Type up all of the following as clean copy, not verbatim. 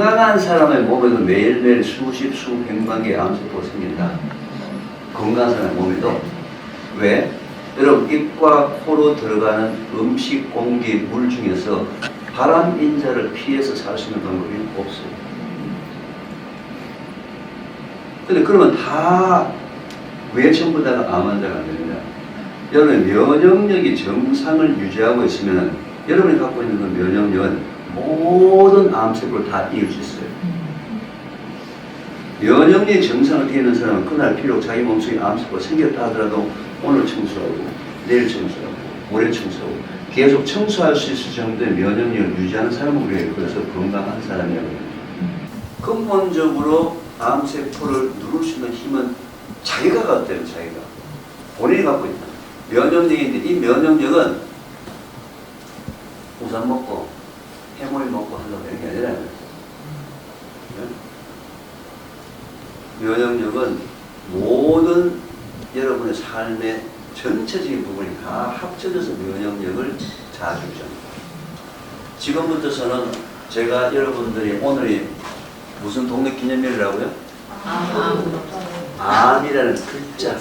건강한 사람의 몸에도 매일매일 수십, 수백만 개의 암세포가 생긴다. 건강한 사람의 몸에도. 왜? 여러분, 입과 코로 들어가는 음식, 공기, 물 중에서 바람 인자를 피해서 살 수 있는 방법이 없어요. 근데 그러면 다 왜 전부 다가 암 환자가 안 되느냐? 여러분의 면역력이 정상을 유지하고 있으면 여러분이 갖고 있는 그 면역력은 모든 암세포를 다 이길 수 있어요. 면역력이 정상을 이기는 사람은 그날 비록 자기 몸속에 암세포가 생겼다 하더라도 오늘 청소하고 내일 청소하고 모레 청소하고 계속 청소할 수 있을 정도의 면역력을 유지하는 사람은 우리가 그래서 건강한 사람이라고 합니다. 근본적으로 암세포를 누를 수 있는 힘은 자기가 갖고 있다는 자기가 본인이 갖고 있다. 면역력인데 이 면역력은 우산 먹고 해물 먹고 한다고 되는 게 아니라는 거예요. 면역력은 모든 여러분의 삶의 전체적인 부분이 다 합쳐져서 면역력을 자주합니다. 지금부터서는 제가 여러분들이 오늘이 무슨 동네 기념일이라고요? 암이라는 글자.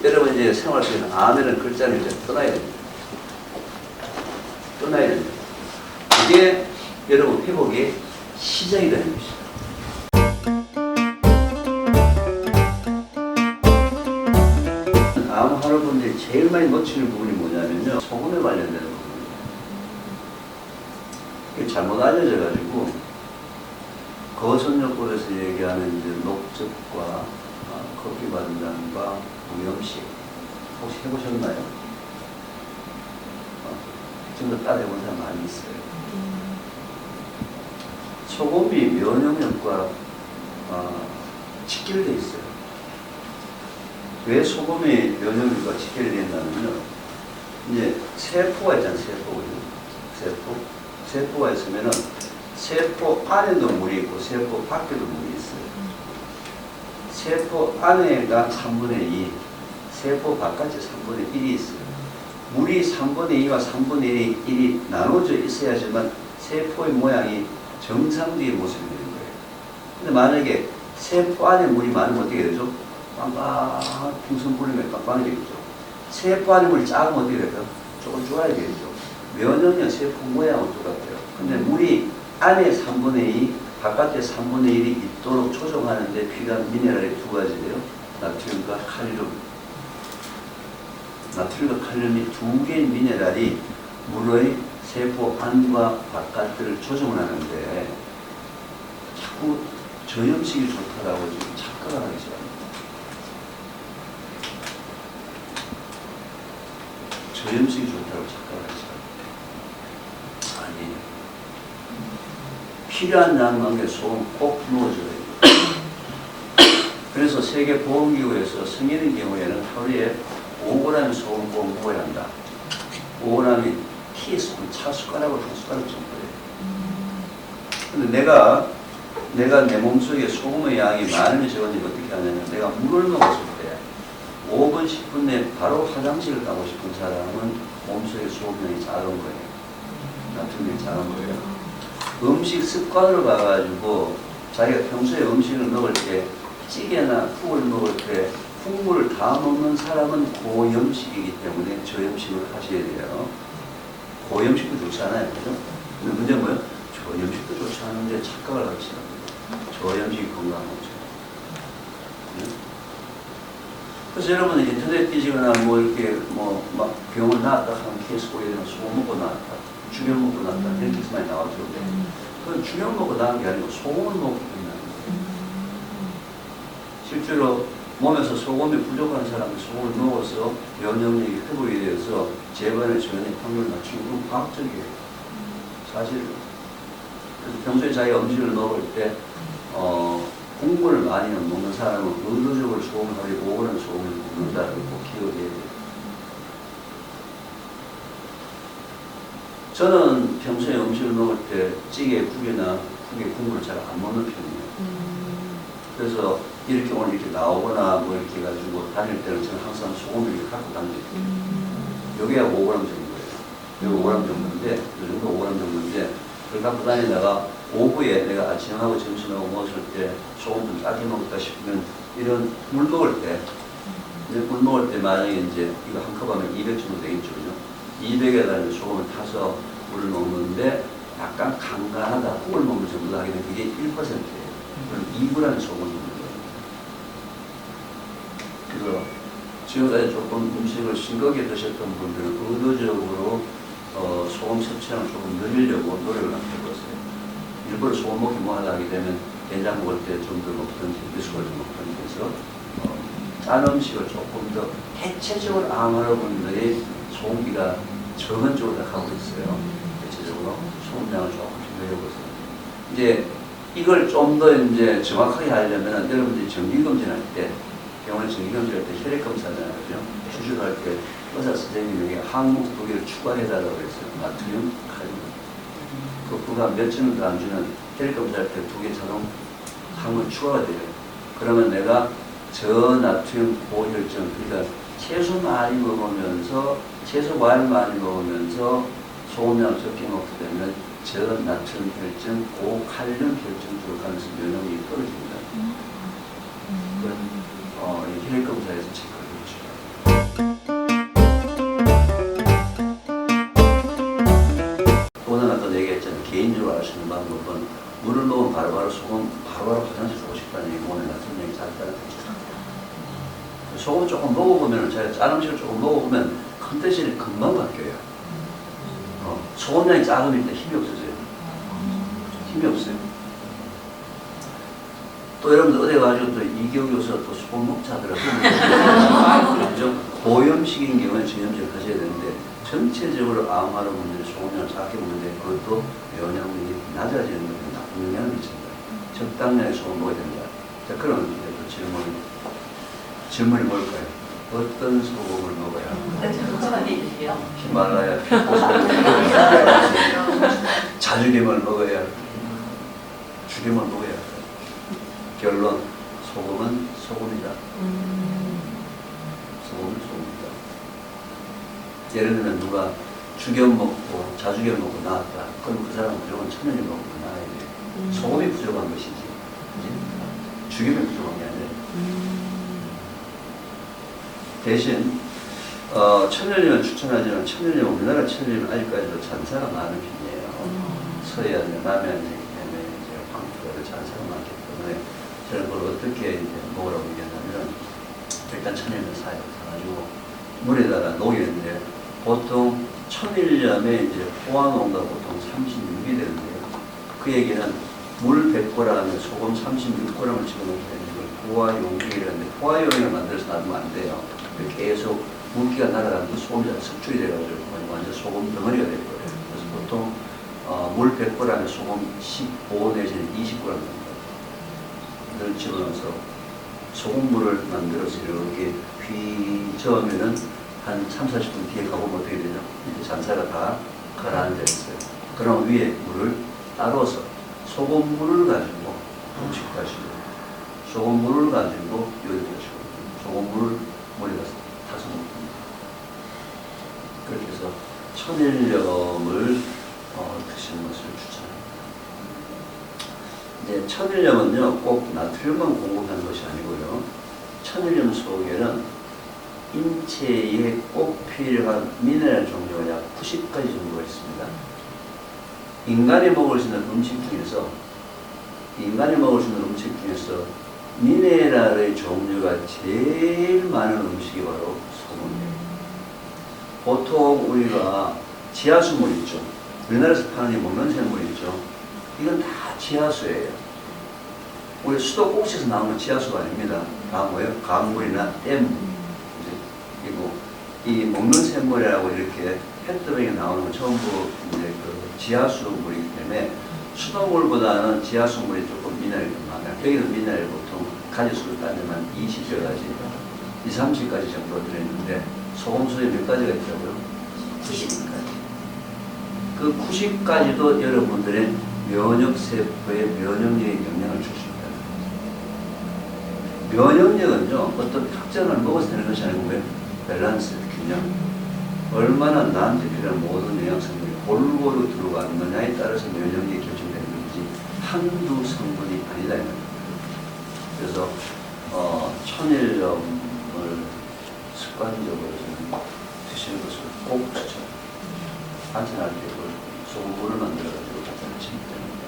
여러분 이제 생활 속에서 암이라는 글자를 이제 떠나야 됩니다. 떠나야 됩니다. 이게 여러분 회복의 시작이 되는 것입니다. 암 환우분들이 제일 많이 놓치는 부분이 뭐냐면요. 소금에 관련되는 부분이에요. 이게 잘못 알려져가지고 거선요법에서 얘기하는 이제 녹즙과 커피 반찬과 무염식 혹시 해보셨나요? 지금도 따라해본 사람 많이 있어요. 소금이 면역력과 직결되어 있어요. 왜 소금이 면역력과 직결되어 있냐면요. 이제 세포가 있잖아요. 세포가 있으면은 세포 안에도 물이 있고 세포 밖에도 물이 있어요. 세포 안에가 3분의 2, 세포 바깥에 3분의 1이 있어요. 물이 3분의 2와 3분의 1이 나눠져 있어야지만 세포의 모양이 정상적인 모습이 되는 거예요. 근데 만약에 세포 안에 물이 많으면 어떻게 되죠? 빵빵 풍선 불리면 빵빵해지겠죠. 세포 안에 물이 작으면 어떻게 될까요? 조금 좋아야 되겠죠. 면역력 세포 모양은 똑같아요. 근데 물이 안에 3분의 2, 바깥에 3분의 1이 있도록 조정하는 데 필요한 미네랄이 두 가지예요. 나트륨과 칼륨. 나트륨과 칼륨이 두 개의 미네랄이 물의 세포 안과 바깥을 조정을 하는데 자꾸 저염식이 좋다라고 지금 착각을 하기 시작합니다. 저염식이 좋다고 착각을 하기 시작합니다. 아니에요. 필요한 양만큼의 소금 꼭 넣어줘야 돼요. 그래서 세계보건기구에서 성인의 경우에는 하루에 5g의 소금 꼭 먹어야 한다. 5g이 티스푼, 차숟가락으로 한 숟가락 정도예요. 근데 내가 내 몸속에 소금의 양이 많으면 적은지 어떻게 하냐면 내가 물을 먹었을 때 5분, 10분 내에 바로 화장실을 가고 싶은 사람은 몸속에 소금량이 작은 거예요. 나트륨이 작은 거예요. 음식 습관으로 가가지고 자기가 평소에 음식을 먹을 때 찌개나 국을 먹을 때 국물을 다 먹는 사람은 고염식이기 때문에 저염식을 하셔야 돼요. 고염식도 좋지 않아요. 그죠? 근데 문제는 뭐예요? 저염식도 좋지 않은데 착각을 하기 시작합니다. 저염식이 건강하죠. 네? 그래서 여러분은 인터넷 뒤지거나 뭐 이렇게 막 병을 나왔다 하는 케이스 보게 되면 소금 먹고 나왔다. 죽염 먹고 나왔다. 이런 케이스 많이 나왔죠. 그건 죽염 먹고 나온 게 아니고 소금을 먹고 있는 거예요. 실제로 몸에서 소금이 부족한 사람이 소금을 먹어서 면역력이 회복이 되어서 재발의 전의 확률을 낮추는 건 과학적이에요. 사실. 그래서 평소에 자기가 음식을 먹을 때 국물을 많이 먹는 사람은 의도적으로 소금을 하고 5g 소금을 먹는다고 꼭 기억해야 돼요. 저는 평소에 음식을 먹을 때 찌개, 국이나 국에 국물을 잘 안 먹는 편이에요. 그래서 이렇게 오늘 이렇게 나오거나 뭐 이렇게 해가지고 다닐 때는 저는 항상 소금을 이렇게 갖고 다녀요. 여기가 5g 정도예요. 여기 5g 정도인데, 이 정도 5g 정도인데, 그걸 갖고 다니다가 오후에 내가 아침하고 점심하고 먹었을 때 소금 좀 짜게 먹었다 싶으면 이런 물 먹을 때 이제 물 먹을 때 만약에 이제 이거 한 컵 하면 200 정도 되겠죠. 그죠? 200에다 소금을 타서 물을 먹는데 약간 간간하다. 국을 먹는 정도 하게 되면 그게 1%예요. 그럼 2g의 소금을 먹는 거예요. 그래서 지금까지 조금 음식을 싱겁게 드셨던 분들은 의도적으로 소금 섭취량을 조금 늘리려고 노력을 한번 해보세요. 일부러 소금 먹기 뭐 하다 하게 되면 된장 먹을 때 좀 더 먹든지 미숫가루 좀 먹든지 해서 짠 음식을 조금 더 대체적으로 암호여러분들이 소금기가 적은 쪽으로 가고 있어요. 대체적으로 소금량을 조금씩 늘려보세요. 이제 이걸 좀 더 이제 정확하게 하려면 여러분들이 정기검진할 때 병원에 정기검진할 때 혈액검사잖아요. 그죠? 수술할 때 의사 선생님에게 항목 2개를 추가해달라고 그랬어요. 나트륨, 칼륨. 그 부가 며칠은 더 안 주는 혈액검사할 때 2개 자동 항목 추가가 돼요. 그러면 내가 저나트륨 고혈증, 그러니까 채소 많이 먹으면서 채소 과일 많이 먹으면서 소금량 적게 먹게 되면 저나트륨 혈증, 고칼륨 혈증 쪽으로 가면서 면역력이 떨어집니다. 그건 이 혈액검사에서 체크를 해주죠. 또 하나 아까 얘기했잖아요. 개인적으로 알 수 있는 방법은 물을 먹으면 바로바로 소금, 바로바로 화장실 가고 싶다는 얘기, 오늘 나트륨이 작다는 거죠. 소금 조금 먹어보면, 제가 짠 음식을 조금 먹어보면 컨텐츠이 금방 바뀌어요. 소금량이 작으면 일단 힘이 없어져요. 힘이 없어요. 또 여러분들 어디 가가지고 또 이교교서 또 소금 먹자 하더라고요. 그죠? 고염식인 경우에 전염제를 하셔야 되는데, 전체적으로 암하는 분들이 소금량을 작게 먹는데 그것도 면역력이 낮아지는 것에 나쁜 영향을 미칩니다. 적당량의 소금 먹어야 된다. 자, 그럼 이제 또 질문이 뭘까요? 어떤 소금을 먹어야 할까요? 히말라야, 자주림을 먹어야 할까요? 죽임을 먹어야 할까요? 결론, 소금은 소금이다. 소금은 소금이다. 예를 들면 누가 죽여 먹고 자죽여 먹고 나왔다. 그럼 그 사람은 무조건 천연이 먹고 나와야 돼. 소금이 부족한 것이지. 죽임이 부족한 게 아니라. 대신 천연염은 추천하지만 천연염, 우리나라 천연염은 아직까지도 잔사가 많은 편이에요. 서해안, 남해안 때문에 이제 황토가 잔사가 많기 때문에 저는 그걸 어떻게 이제 먹으라고 얘기하냐면 일단 천연염 사가지고 물에다가 녹이는데 보통 천일염에 이제 포화농도가 보통 36이 되는데요. 그 얘기는 물 100g에 소금 36g을 집어넣게 되는 걸 포화용액이라는데 포화용액을 만들어서 놔두면 안 돼요. 계속 물기가 날아가면서 소금이 습출이 돼가지고 완전 소금 덩어리가 될 거예요. 그래서 보통 물 100g에 소금 15 내지는 20g 됩니다. 이걸 집어넣어서 소금물을 만들어서 이렇게 휘 저으면은 한 3, 40분 뒤에 가보면 어떻게 되죠? 이제 잔사가 다 가라앉아 있어요. 그럼 위에 물을 따로서 소금물을 가지고 음식하시고 소금물을 가지고 요리하시고 소금물을 물에 타서 먹습니다. 그렇게 해서 천일염을 드시는 것을 추천합니다. 이제 천일염은요 꼭 나트륨만 공급하는 것이 아니고요. 천일염 속에는 인체에 꼭 필요한 미네랄 종류가 약 90가지 정도가 있습니다. 인간이 먹을 수 있는 음식 중에서 미네랄의 종류가 제일 많은 음식이 바로 소금이에요. 보통 우리가 지하수물 있죠. 우리나라에서 파는 먹는 샘물 있죠. 이건 다 지하수예요. 우리 수도꼭지에서 나오는 지하수가 아닙니다. 다 뭐예요? 강물이나 댐. 그리고 이 먹는 샘물이라고 이렇게 햇도백에 나오는 건 전부 이제 그 지하수물이기 때문에 수돗물보다는 지하수물이 조금 미네랄이 좀 많아요. 여기는 미네랄이 보통 가지수를 따지면 20여 가지, 20, 30가지 정도 들어있는데 소금수에 몇 가지가 있다고요? 90가지. 그 90가지도 여러분들의 면역세포에 면역력에 영향을 줄 수 있다. 면역력은요, 어떤 특정을 먹어서 되는 것이 아니고 밸런스, 균형. 얼마나 나한테 필요한 모든 영양성분이 골고루 들어가느냐에 따라서 면역력이 결정되는 것이지 한두 성분이 아니다. 그래서 천일염을 습관적으로 드시는 것을 꼭 추천합니다. 반찬할 때 소금물을 만들어가지고 갖다 드시면 됩니다.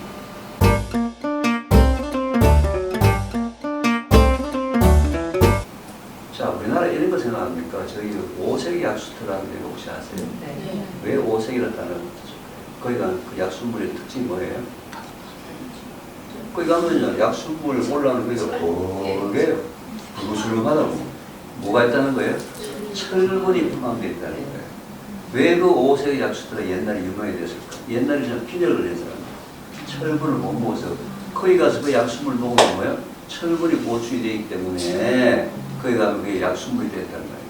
자, 우리나라 이런 거 생각합니까? 저희 오색 약수터라는 데 혹시 아세요? 네. 왜 오색이라는 단어를 붙였을까요? 거기가 그 약수물의 특징이 뭐예요? 거기 가면요, 약수물 올라오는 거기가 보게요. 부스름하다고. 뭐가 있다는 거예요? 철분이 포함되어 있다는 거예요. 왜 그 오색 약수터가 옛날에 유명해졌을까? 옛날에 저는 빈혈을 해서 철분을 못 먹어서 거기 가서 그 약수물 먹으면 뭐예요? 철분이 보충이 되기 때문에 거기 가면 그게 약수물이 됐다는 거예요.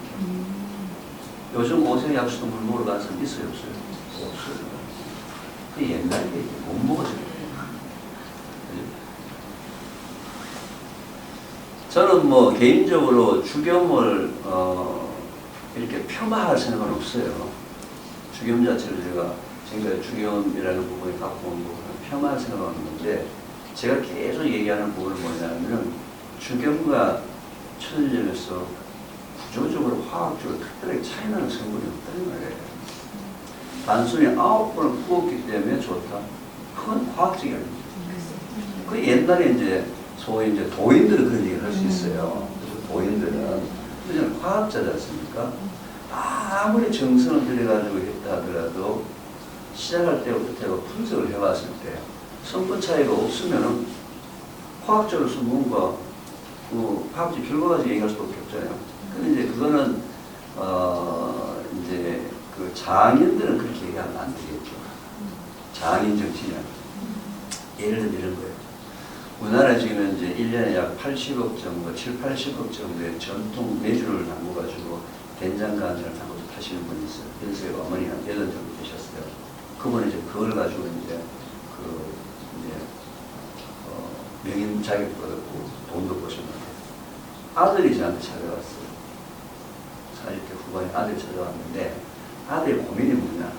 요즘 오색 약수터 물 먹으러 가는 사람 있어요? 없어요? 없어요. 그 옛날 얘기 못 먹어서요. 저는 뭐 개인적으로 죽염을 이렇게 폄하할 생각은 없어요. 죽염 자체를 제가 지금까지 죽염이라는 부분이 갖고 온 부분은 폄하할 생각은 없는데 제가 계속 얘기하는 부분은 뭐냐면 죽염과 천일염에서 구조적으로 화학적으로 특별하게 차이나는 성분이 없다는 거예요. 단순히 9번을 부었기 때문에 좋다. 그건 과학적이 아닙니다. 그 옛날에 이제 소위 이제 도인들은 그런 얘기를 할 수 있어요. 그래서 도인들은 그냥 과학자지 않습니까? 아무리 정성을 들여가지고 했다 하더라도 시작할 때부터 분석을 해봤을 때 성분 차이가 없으면은 과학적으로서 뭔가 과학적 결과까지 얘기할 수밖에 없잖아요. 근데 이제 그거는 이제 그 장인들은 그렇게 얘기하면 안 되겠죠. 장인 정치냐. 예를 들면 이런 거예요. 우리나라 지금 이제 1년에 약 80억 정도, 7, 80억 정도의 전통 메주를 담궈가지고 된장간장을 담궈서 파시는 분이 있어요. 연세가 어머니가 8년 정도 되셨어요. 그분은 이제 그걸 가지고 이제 명인 자격도 얻고 돈도 버셨는데 아들이 저한테 찾아왔어요. 40대 후반에 아들이 찾아왔는데 아들의 고민이 뭐냐.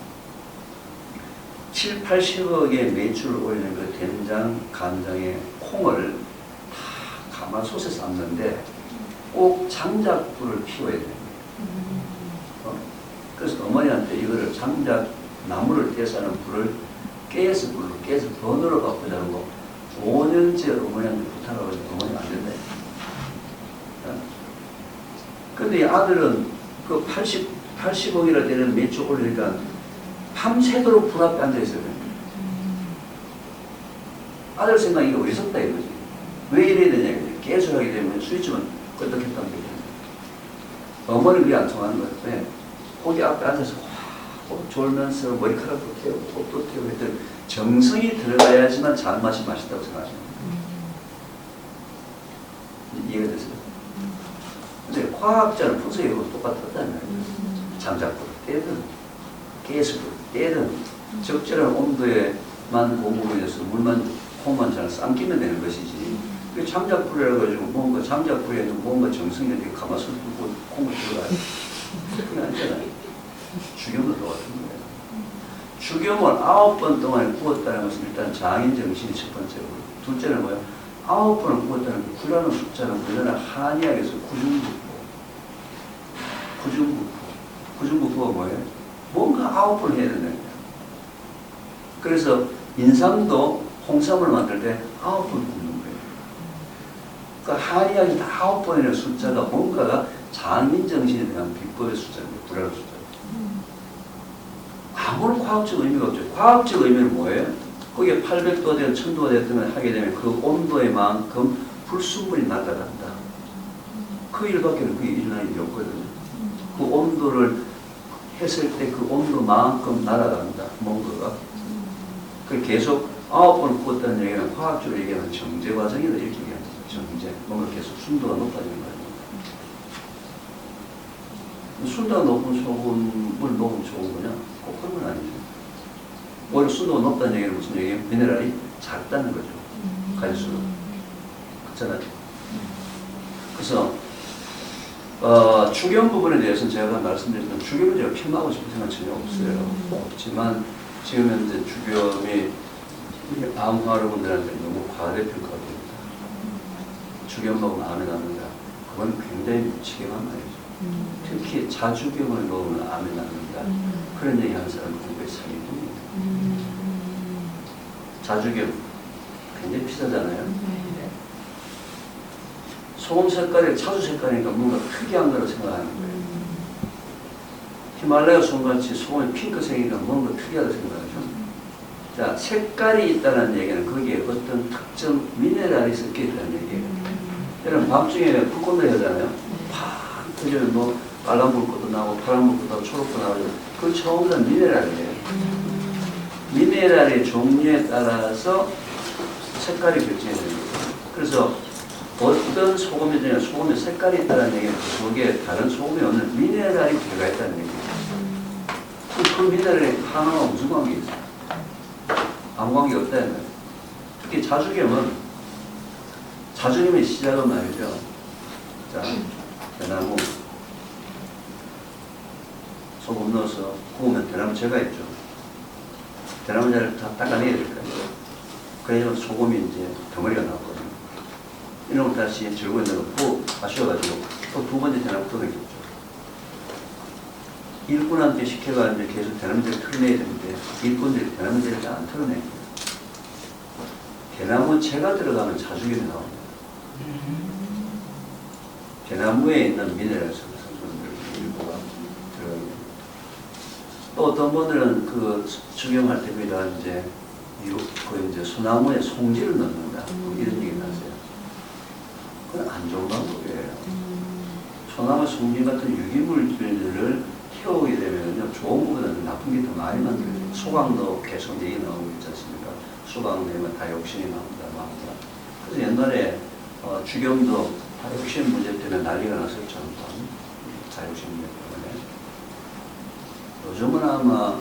7, 80억의 매출을 올리는 그 된장, 간장의 콩을 다 가마솥에 삶는데 꼭 장작불을 피워야 됩니다. 그래서 어머니한테 이거를 장작, 나무를 떼서 하는 불을 깨서 불로 깨서 더 늘어 바꾸자는 거 5년째 어머니한테 부탁하고 어머니가 안 된다. 근데 이 아들은 그 80억이라 되는 매출 올리니까 밤새도록 불 앞에 앉아있어요. 아들 생각이 어리석다 이거지. 왜 이래야 되냐. 계속 하게 되면 스위치만 끄덕했다는 거죠. 어머니는 그게 안 통하는 거예요. 네. 거기 앞에 앉아서 졸면서 머리카락도 태우고 옷도 태우고 했더니 정성이 들어가야지만 잔맛이 맛있다고 생각하시는 거예요. 이해가 됐어요? 근데 과학자는 분석하고 똑같았다는 거예요. 장작불을 떼든 깨수를 떼든 적절한 온도에만 고무해서 물만 콩만 잘 삶기면 되는 것이지. 그 장작불이라 가지고 뭔가 장작불에는 뭔가 정성이 되게 가마솥 붓고 콩을 들어가야 그게 아니잖아요. 죽염도 똑같은 거예요. 죽염을 9번 동안 구웠다는 것은 일단 장인 정신이 첫 번째고, 둘째는 뭐예요? 9번을 구웠다는 그 구라는 숫자는 우리나라 한의학에서 구중부포가 뭐예요? 뭔가 9번을 해야 된다는 거예요. 그래서 인삼도 홍삼을 만들 때 9번 굽는 거예요. 그러니까 한의학이 다 9번이라는 숫자가 뭔가가 장인정신에 대한 비법의 숫자입니다. 구라는 숫자. 아무런 과학적 의미가 없죠. 과학적 의미는 뭐예요? 거기에 800도가 되든 1000도가 되든 하게 되면 그 온도에만큼 불순물이 날아간다. 그 일밖에는 그게 일어나는 게 없거든요. 그 온도를 했을 때 그 온도만큼 날아간다. 뭔가가. 그 계속 9번 구웠다는 얘기는 과학적으로 얘기하는 정제 과정이다. 이렇게 얘기합니다. 정제. 뭔가 계속 순도가 높아지는 거예요. 순도가 높은 소금을 먹으면 좋은 거냐? 꼭 그런 건 아니죠. 오히려 순도가 높다는 얘기는 무슨 얘기예요? 미네랄이 작다는 거죠. 갈수록. 그렇잖아요. 그래서 축염 부분에 대해서는 제가 말씀드렸던 축염은 제가 폄하하고 싶은 생각 전혀 없어요. 없지만 지금 현재 축염이 암호화로분들한테 너무 과대평가가 됩니다. 축염 먹으면 암에 낫는다. 그건 굉장히 무책임한 말이죠. 특히 자축염을 먹으면 암에 낫는다. 그런 얘기 하는 사람은 공부에 상위입니다. 자축염 굉장히 비싸잖아요. 소금 색깔이 차주 색깔이니까 뭔가 특이한 거라고 생각하는 거예요. 히말라야 소금같이 소금이 핑크색이니까 뭔가 특이하다고 생각하죠. 자, 색깔이 있다는 얘기는 거기에 어떤 특정 미네랄이 섞여 있다는 얘기예요. 여러분 밤중에 불꽃놀이 하잖아요. 팍 터지면 뭐 빨간 불꽃도 나고 파란 불꽃도 나고 초록도 나고 그 처음부터 미네랄이에요. 미네랄의 종류에 따라서 색깔이 결정이 되는 거예요. 그래서 어떤 소금이 중에 소금의 색깔이 있다는 얘기는 거기에 다른 소금에 없는 미네랄이 들어가 있다는 얘기예요. 그 미네랄이 하나가 무슨 관계 있어요? 아무 관계 없다는 거예요. 특히 자주염의 시작은 말이죠. 자, 대나무 소금 넣어서 구우면 대나무채가 있죠. 대나무채를 다 닦아내야 될 거예요. 그래야지만 소금이 이제 덩어리가 나왔거든요. 이런 걸 다시 절구에 넣고 마셔가지고 또 두 번째 대나무 뜯어겠죠. 일꾼한테 시켜가지고 계속 대나무제를 털어내야 되는데 일꾼들이 대나무제를 잘 안 털어내요. 대나무채가 들어가면 자주염이 나옵니다. 대나무에 있는 미네랄 성분들 일부가 들어갑니다. 또 어떤 분들은 그 축염할 때 거기다 이제 소나무에 송지를 넣는다. 이런 얘기 나세요. 그건 안 좋은 방법이에요. 소나무 송지 같은 유기물질들을 키우게 되면요, 좋은 것보다는 나쁜 게 더 많이 만들어져요. 소강도 계속 얘기 나오고 있지 않습니까? 소강 내면 다이옥신이 나옵니다. 그래서 옛날에 축염도 다이옥신 문제 때문에 난리가 났었죠. 다이옥신 문제 때문에. 요즘은 아마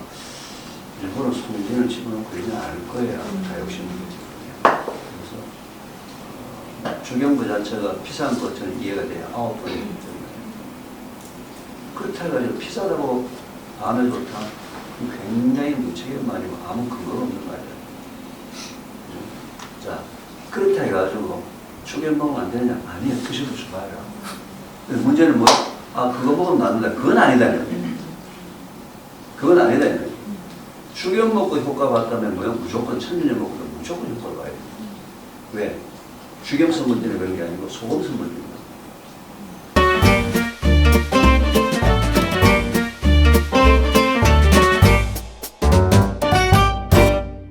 일부러 송진을 집어넣고 그러지는 않을 거예요. 다이옥신 문제 때문에. 그래서 축염 그 자체가 비싼 것처럼 이해가 돼요. 9번이 때문에. 그렇다 해가지고 비싸다고 암에 좋다. 굉장히 무책임한 말이고 아무 근거가 없는 말이에요. 자, 그렇다 해가지고 축염 먹으면 안 되느냐? 아니요, 드셔보시 봐요. 문제는 뭐, 그거 먹으면 낫는다. 그건 아니다요. 그건 아니다요. 축염 먹고 효과 봤다면 뭐요? 무조건 천년에 먹고도 무조건 효과가 봐야 돼요. 왜? 축염 성분 때문에 그런 게 아니고 소금 성분 때문에.